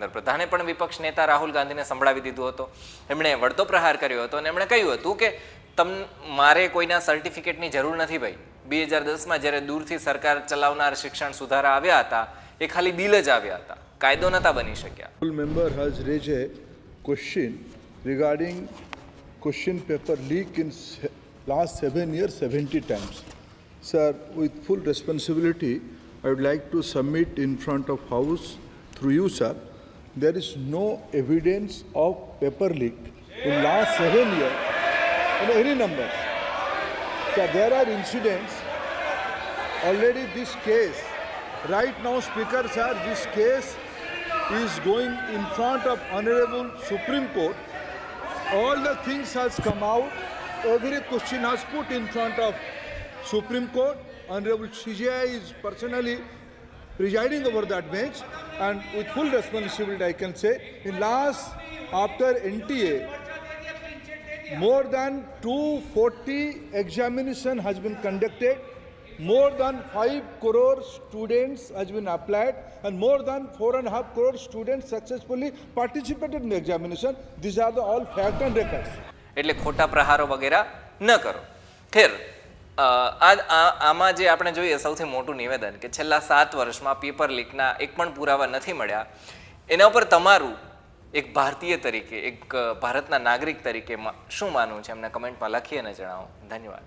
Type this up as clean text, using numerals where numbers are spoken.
પ્રધાને પણ વિપક્ષ નેતા રાહુલ ગાંધીને સંભળાવી દીધો હતો. એમણે વળતો પ્રહાર કર્યો હતો અને એમણે કહ્યું હતું કે મારે કોઈના સર્ટિફિકેટની જરૂર નથી ભાઈ. 2010માં જ્યારે દૂરથી સરકાર ચલાવનાર શિક્ષણ સુધારા આવ્યા હતા એ ખાલી બિલ જ આવ્યા હતા, કાયદો નહોતા બની શક્યા. Member has raised a question regarding question paper leak in last 7 years 70 times. Sir, with full responsibility, I would like to submit in front of House through you, sir. There is no evidence of paper leak in last 7 years in any numbers. So there are incidents. Already this case, right now, Speaker sir, this case is going in front of Honorable Supreme Court. All the things has come out. Every question has put in front of Supreme Court. Honorable CJI is personally presiding over that bench, and with full responsibility I can say, in last, after NTA, more than 240 examination has been conducted, more than 5 crore students has been applied, and more than 4.5 crore students successfully participated in the examination. These are the all fact and records. એટલે ખોટા પ્રહારો વગેરે ન કરો. ખેર, આમાં જે આપણે જોઈએ સૌથી મોટું નિવેદન કે છેલ્લા 7 વર્ષમાં પેપર લીકના એક પણ પુરાવા નથી મળ્યા. એના ઉપર તમારું એક ભારતીય તરીકે, એક ભારતના નાગરિક તરીકે શું માનવું છે એમને કમેન્ટમાં લખી અને જણાવો. ધન્યવાદ.